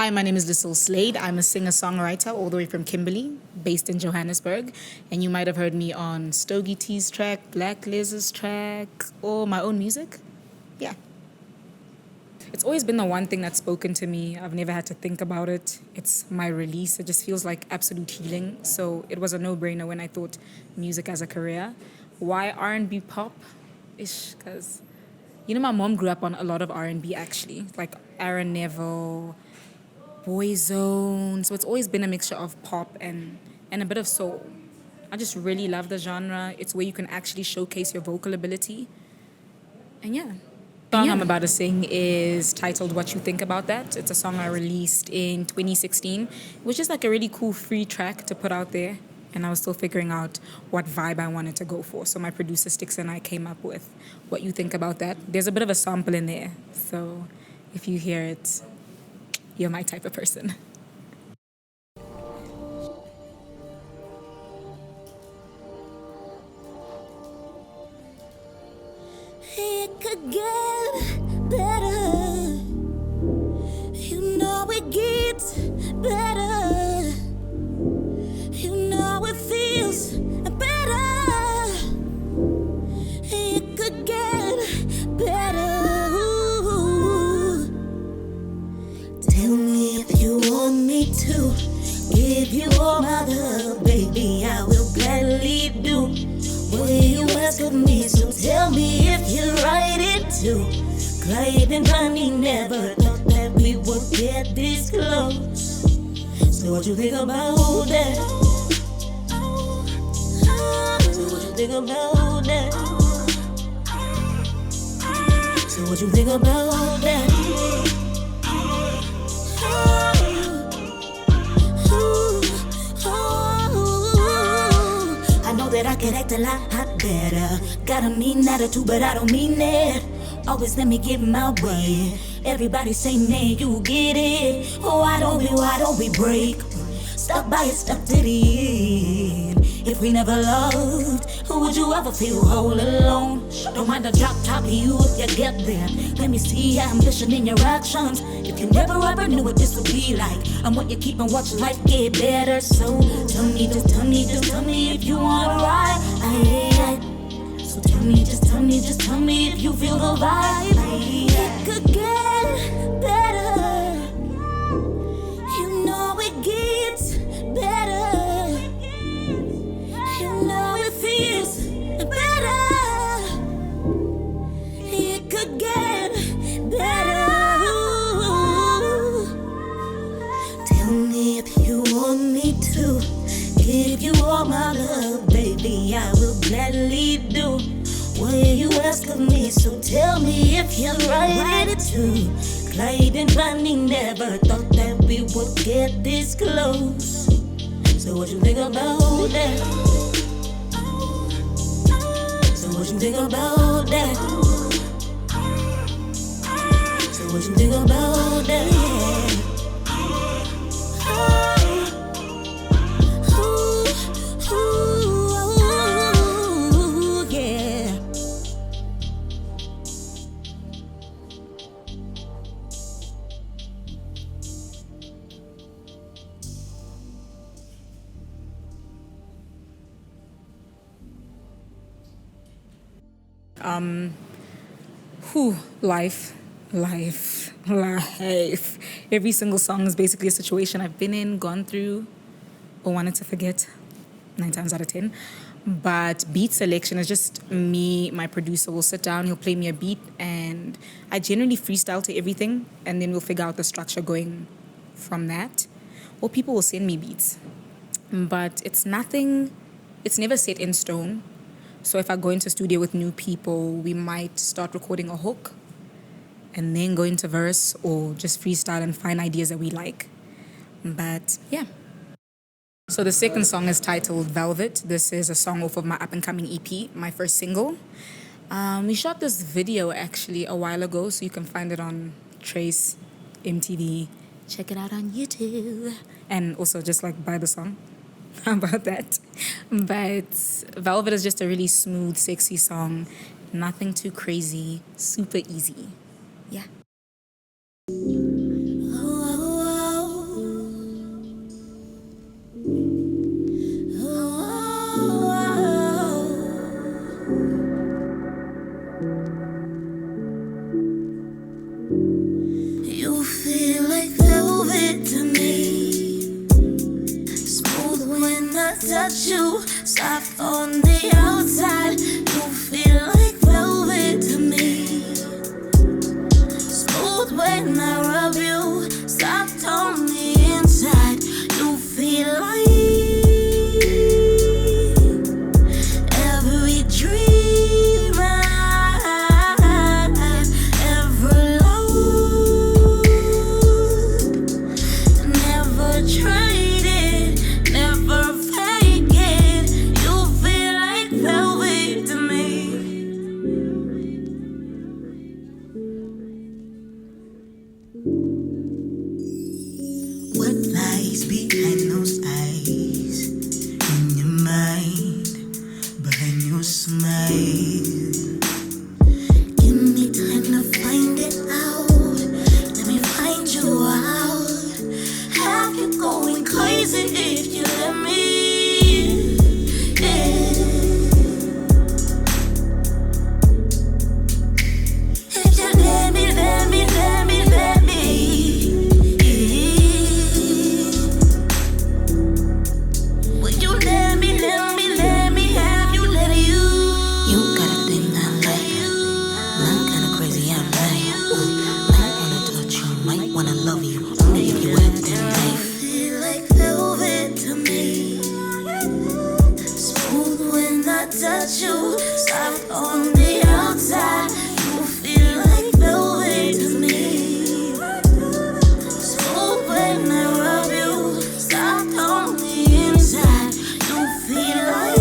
Hi, my name is LUCILLE SLADE. I'm a singer-songwriter all the way from Kimberley, based in Johannesburg. And you might have heard me on Stogie T's track, Black Liz's track, or my own music. Yeah. It's always been the one thing that's spoken to me. I've never had to think about it. It's my release. It just feels like absolute healing. So it was a no-brainer when I thought music as a career. Why R&B pop? Ish, because, my mom grew up on a lot of R&B actually, like Aaron Neville, Boyzone. So it's always been a mixture of pop and a bit of soul. I just really love the genre. It's where you can actually showcase your vocal ability. And yeah. The song I'm about to sing is titled What You Think About That. It's a song I released in 2016, which is like a really cool free track to put out there. And I was still figuring out what vibe I wanted to go for. So my producer Sticks and I came up with What You Think About That. There's a bit of a sample in there. So if you hear it, you're my type of person. It could get better. You know it gets better. You know it feels better. It could get better. Ooh. Tell me if you want me to give you all my love, baby. I will gladly do what you ask of me. So tell me if you're ready to. Clyde and Bonnie never thought that we would get this close. So what you think about that? So what you think about that? So what you think about that? I know that I could act a lot better. Got a mean attitude, but I don't mean it. Always let me get my way. Everybody say, man, you get it. Oh, why don't we break? Stuck by it, stuck to the end. If we never loved, would you ever feel whole alone? Don't mind the drop top of you if you get there. Let me see your ambition in your actions. If you never ever knew what this would be like, I'm what you keep and watch life get better. So tell me, just tell me if you wanna ride. So tell me, just tell me if you feel the vibe. It could get better. You know it gets better. You know it feels better. It could get better. Tell me if you want me to give you all my love, baby. I will gladly do what you ask of me. So tell me if you're ready to. Clyde and Bonnie never thought that we would get this close. So what you think about that? So what you think about that? So what you think about that? Yeah. Life. Every single song is basically a situation I've been in, gone through, or wanted to forget 9 times out of 10. But beat selection is just me. My producer will sit down, he'll play me a beat, and I generally freestyle to everything, and then we'll figure out the structure going from that. Or people will send me beats. But it's never set in stone. So if I go into studio with new people, we might start recording a hook and then go into verse or just freestyle and find ideas that we like. But yeah. So the second song is titled Velvet. This is a song off of my up-and-coming EP, my first single. We shot this video actually a while ago, so you can find it on Trace MTV. Check it out on YouTube. And also just buy the song. How about that? But Velvet is just a really smooth, sexy song. Nothing too crazy, super easy. Yeah. Oh, I touch you, soft on the outside, you feel like velvet to me. Smooth when I rub you, soft on the inside, you feel like every dream I've ever loved. Never traded, never fake it. You feel like velvet to me. What lies behind those eyes? In your mind, behind your smile. Give me time to find it out. Let me find you out. Have you going crazy if you let me? Yeah. If you let me, let me, let me, let me. Will you let me, let me, let me have you, let you? You got a thing I like. I'm kinda crazy, I'm right. Might wanna touch you, might wanna love you. Only if you acting right. Feel like velvet to me. Smooth when I touch you, soft on the outside. You feel like velvet to me. Smooth when I rub you, soft on the inside. You feel like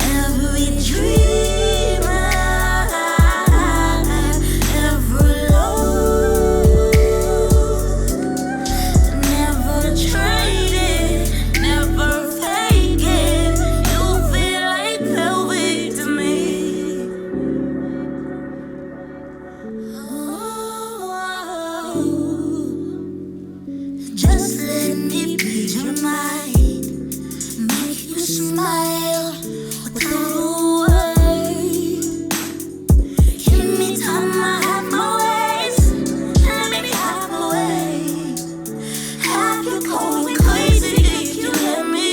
every dream I've ever loved. Never traded, never fake it. You feel like velvet to me. Oh, just let me be your mind, make you smile without a word. Give me time, I have my ways. Let me have my way. Have you going crazy if you let me?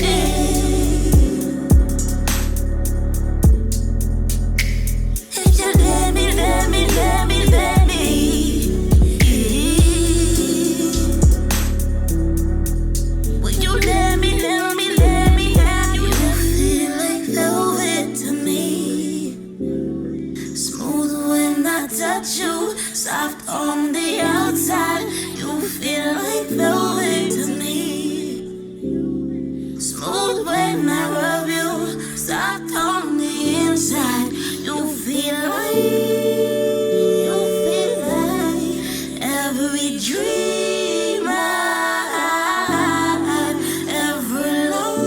Yeah. If you let me, let me, let me, let me. Will you let me, let me, let me have you? You feel like velvet to me. Smooth when I touch you, soft on the outside. You feel like velvet to me. Smooth when I rub you, soft on the inside. You feel like every dream I've ever loved.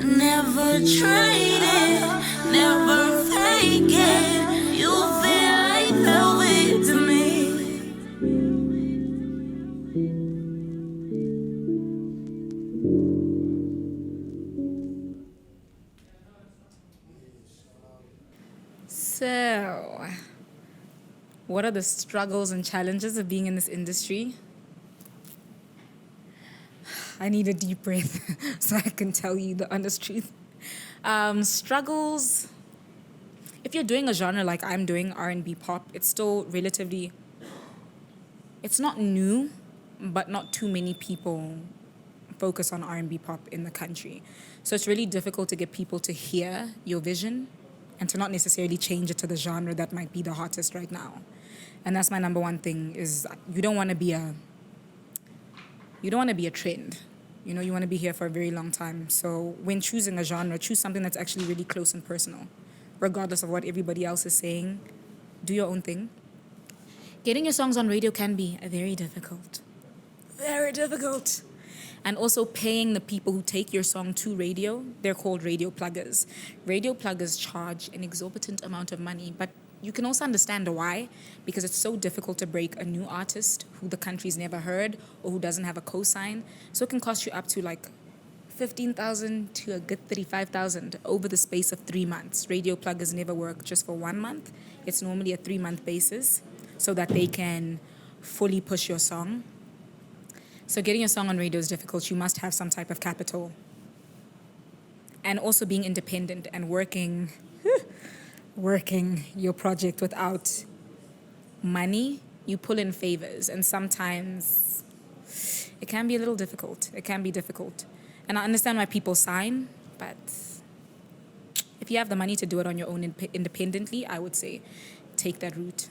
Never traded, never fake it. You feel like velvet to me. So, what are the struggles and challenges of being in this industry? I need a deep breath so I can tell you the honest truth. Struggles. If you're doing a genre like I'm doing, R&B pop, it's still relatively. It's not new, but not too many people focus on R&B pop in the country. So it's really difficult to get people to hear your vision and to not necessarily change it to the genre that might be the hottest right now. And that's my number one thing is you don't want to be a trend. You know, you want to be here for a very long time. So when choosing a genre, choose something that's actually really close and personal. Regardless of what everybody else is saying, do your own thing. Getting your songs on radio can be very difficult. Very difficult. And also paying the people who take your song to radio, they're called radio pluggers. Radio pluggers charge an exorbitant amount of money, but you can also understand why, because it's so difficult to break a new artist who the country's never heard or who doesn't have a cosign. So it can cost you up to like 15,000 to a good 35,000 over the space of 3 months. Radio pluggers never work just for 1 month. It's normally a 3-month basis so that they can fully push your song. So getting your song on radio is difficult. You must have some type of capital. And also being independent and working your project without money, you pull in favors. And sometimes it can be a little difficult. It can be difficult. And I understand why people sign, but if you have the money to do it on your own independently, I would say take that route.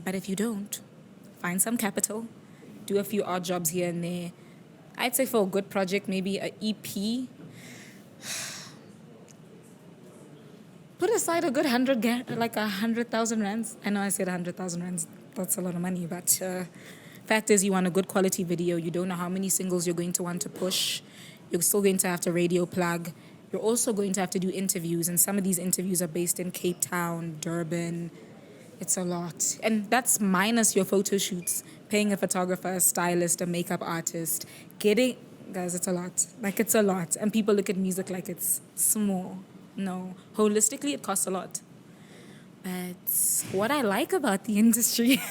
But if you don't, find some capital, do a few odd jobs here and there. I'd say for a good project, maybe an EP. Put aside a good 100,000 rands. I know I said 100,000 rands. That's a lot of money, but fact is, you want a good quality video. You don't know how many singles you're going to want to push. You're still going to have to radio plug. You're also going to have to do interviews, and some of these interviews are based in Cape Town, Durban. It's a lot. And that's minus your photo shoots, paying a photographer, a stylist, a makeup artist, guys, it's a lot. Like, it's a lot. And people look at music like it's small. No. Holistically, it costs a lot. But what I like about the industry...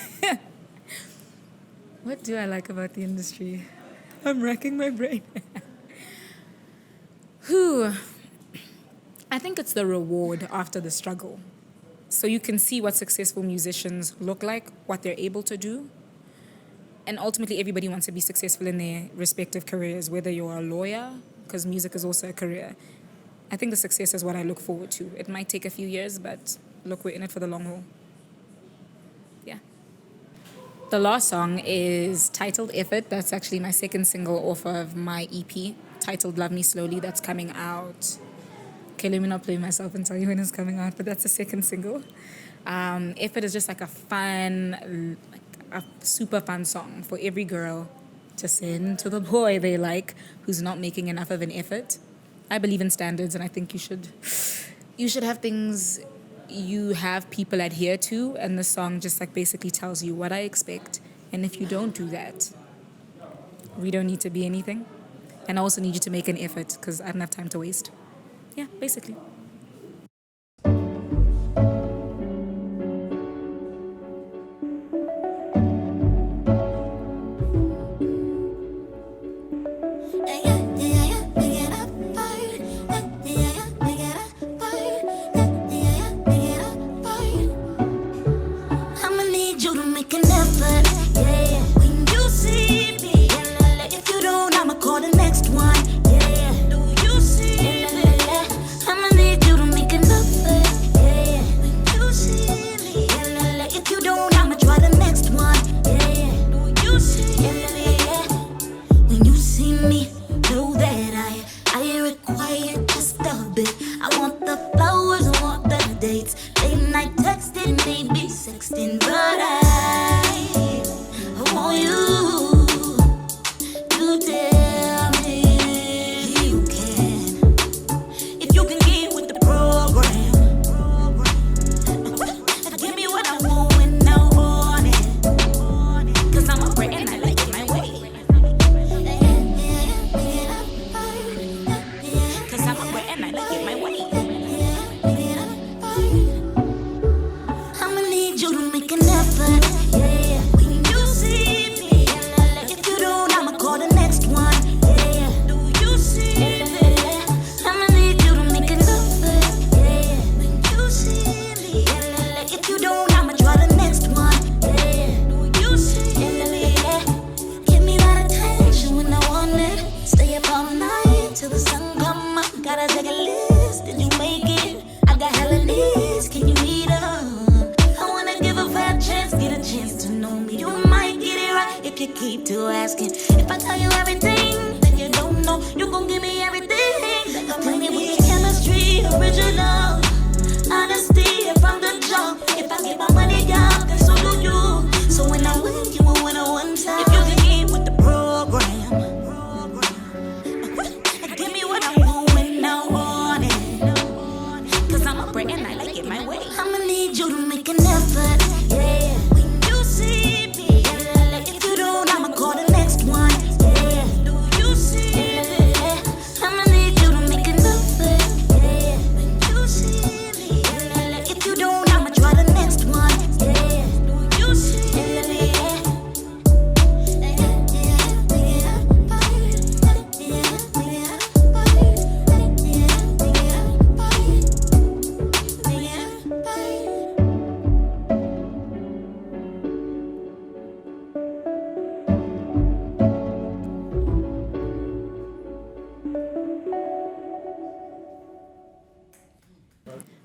What do I like about the industry? I'm racking my brain. I think it's the reward after the struggle. So you can see what successful musicians look like, what they're able to do. And ultimately, everybody wants to be successful in their respective careers, whether you're a lawyer, because music is also a career. I think the success is what I look forward to. It might take a few years, but look, we're in it for the long haul. Yeah. The last song is titled Effort. That's actually my second single off of my EP, titled Love Me Slowly. That's coming out. Okay, let me not play myself and tell you when it's coming out, but that's the second single. Effort is just like a fun, a super fun song for every girl to send to the boy they like who's not making enough of an effort. I believe in standards, and I think you should have things you have people adhere to, and the song just like basically tells you what I expect. And if you don't do that, we don't need to be anything. And I also need you to make an effort because I don't have time to waste. Yeah, basically.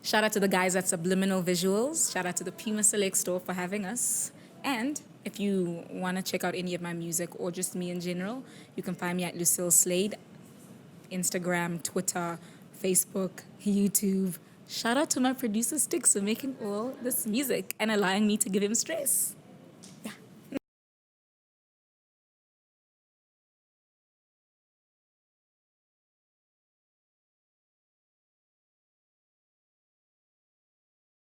Shout out to the guys at Subliminal Visuals. Shout out to the Puma Select Store for having us. And if you want to check out any of my music or just me in general, you can find me at LUCILLE SLADE, Instagram, Twitter, Facebook, YouTube. Shout out to my producer Sticks for making all this music and allowing me to give him stress.